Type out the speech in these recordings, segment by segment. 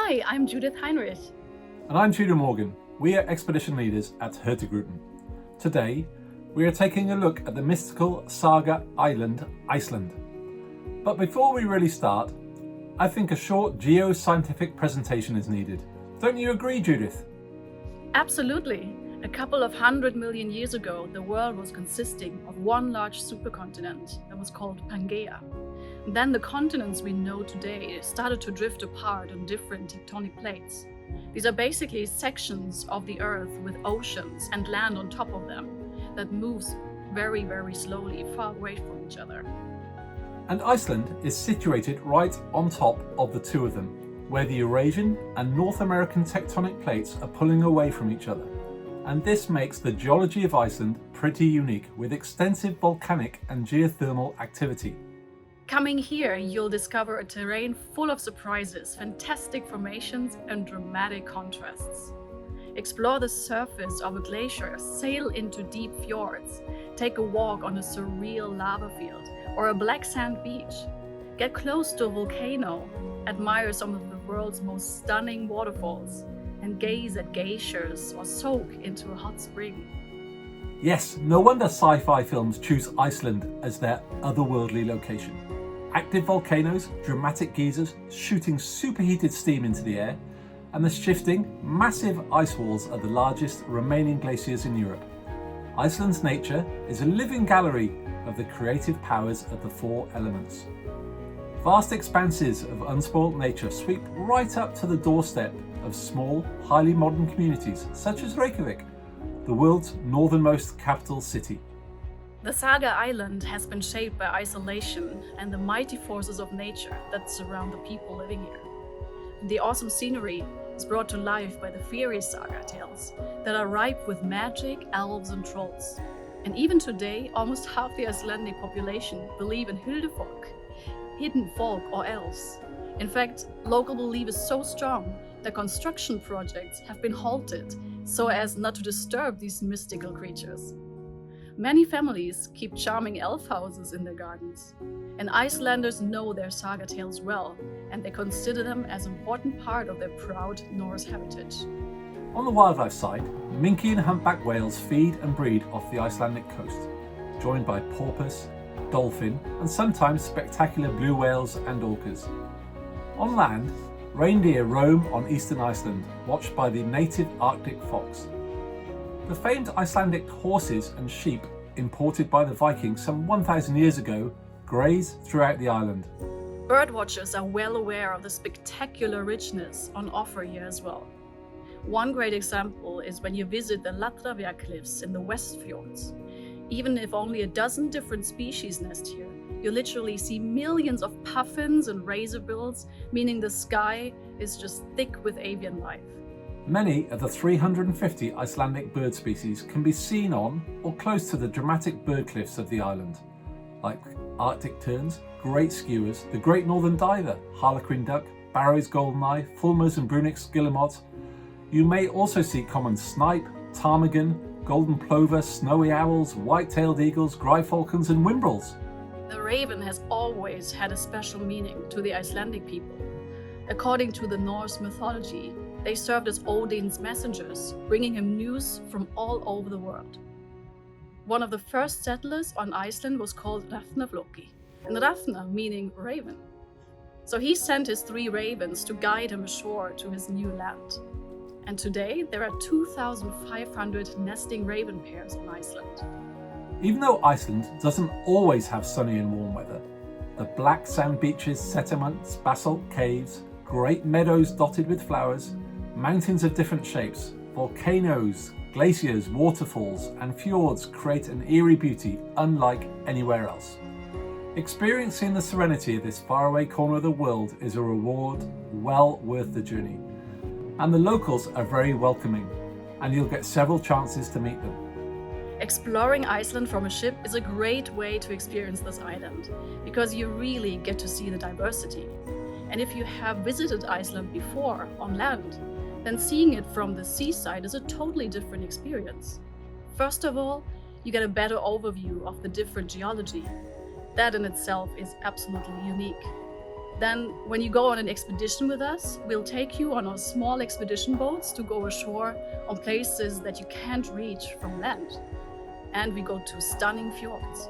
Hi, I'm Judith Heinrich. And I'm Tudor Morgan. We are expedition leaders at Hurtigruten. Today, we are taking a look at the mystical saga island, Iceland. But before we really start, I think a short geoscientific presentation is needed. Don't you agree, Judith? Absolutely. A couple of 100 million years ago, the world was consisting of one large supercontinent that was called Pangaea. Then the continents we know today started to drift apart on different tectonic plates. These are basically sections of the Earth with oceans and land on top of them that moves very, very slowly far away from each other. And Iceland is situated right on top of the two of them, where the Eurasian and North American tectonic plates are pulling away from each other. And this makes the geology of Iceland pretty unique, with extensive volcanic and geothermal activity. Coming here, you'll discover a terrain full of surprises, fantastic formations, and dramatic contrasts. Explore the surface of a glacier, sail into deep fjords, take a walk on a surreal lava field or a black sand beach. Get close to a volcano, admire some of the world's most stunning waterfalls, and gaze at geysers or soak into a hot spring. Yes, no wonder sci-fi films choose Iceland as their otherworldly location. Active volcanoes, dramatic geysers shooting superheated steam into the air, and the shifting, massive ice walls are the largest remaining glaciers in Europe. Iceland's nature is a living gallery of the creative powers of the four elements. Vast expanses of unspoilt nature sweep right up to the doorstep of small, highly modern communities such as Reykjavik, the world's northernmost capital city. The Saga Island has been shaped by isolation and the mighty forces of nature that surround the people living here. The awesome scenery is brought to life by the fairy saga tales that are ripe with magic, elves and trolls. And even today, almost half the Icelandic population believe in Hildefolk, hidden folk or elves. In fact, local belief is so strong that construction projects have been halted so as not to disturb these mystical creatures. Many families keep charming elf houses in their gardens, and Icelanders know their saga tales well, and they consider them as an important part of their proud Norse heritage. On the wildlife side, minke and humpback whales feed and breed off the Icelandic coast, joined by porpoise, dolphin, and sometimes spectacular blue whales and orcas. On land, reindeer roam on eastern Iceland, watched by the native Arctic fox. The famed Icelandic horses and sheep, imported by the Vikings some 1,000 years ago, graze throughout the island. Birdwatchers are well aware of the spectacular richness on offer here as well. One great example is when you visit the Latravia cliffs in the West Fjords. Even if only a dozen different species nest here, you literally see millions of puffins and razorbills, meaning the sky is just thick with avian life. Many of the 350 Icelandic bird species can be seen on or close to the dramatic bird cliffs of the island, like Arctic terns, great skewers, the great northern diver, harlequin duck, Barrow's goldeneye, fulmars and brunix guillemots. You may also see common snipe, ptarmigan, golden plover, snowy owls, white-tailed eagles, gryphonans and whimbrels. The raven has always had a special meaning to the Icelandic people. According to the Norse mythology, they served as Odin's messengers, bringing him news from all over the world. One of the first settlers on Iceland was called Hrafna-Floki, and Hrafna meaning raven. So he sent his 3 ravens to guide him ashore to his new land. And today there are 2,500 nesting raven pairs on Iceland. Even though Iceland doesn't always have sunny and warm weather, the black sand beaches, settlements, basalt caves, great meadows dotted with flowers, mountains of different shapes, volcanoes, glaciers, waterfalls, and fjords create an eerie beauty unlike anywhere else. Experiencing the serenity of this faraway corner of the world is a reward well worth the journey. And the locals are very welcoming, and you'll get several chances to meet them. Exploring Iceland from a ship is a great way to experience this island, because you really get to see the diversity. And if you have visited Iceland before on land, then seeing it from the seaside is a totally different experience. First of all, you get a better overview of the different geology. That in itself is absolutely unique. Then, when you go on an expedition with us, we'll take you on our small expedition boats to go ashore on places that you can't reach from land. And we go to stunning fjords.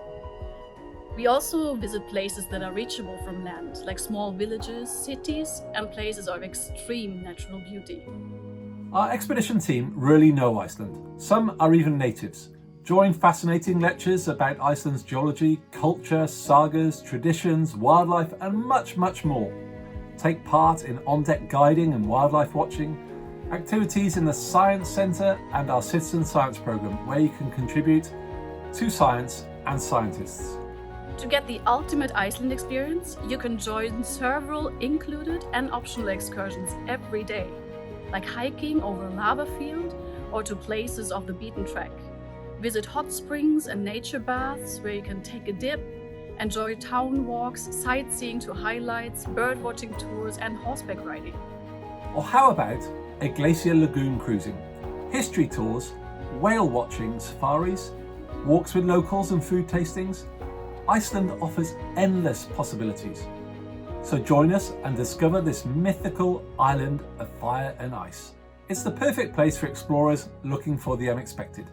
We also visit places that are reachable from land, like small villages, cities, and places of extreme natural beauty. Our expedition team really know Iceland. Some are even natives. Join fascinating lectures about Iceland's geology, culture, sagas, traditions, wildlife, and much, much more. Take part in on-deck guiding and wildlife watching, activities in the Science Centre and our Citizen Science programme, where you can contribute to science and scientists. To get the ultimate Iceland experience, you can join several included and optional excursions every day, like hiking over a lava field or to places off the beaten track. Visit hot springs and nature baths where you can take a dip, enjoy town walks, sightseeing to highlights, bird-watching tours, and horseback riding. Or how about a glacier lagoon cruising, history tours, whale watching safaris, walks with locals and food tastings? Iceland offers endless possibilities. So join us and discover this mythical island of fire and ice. It's the perfect place for explorers looking for the unexpected.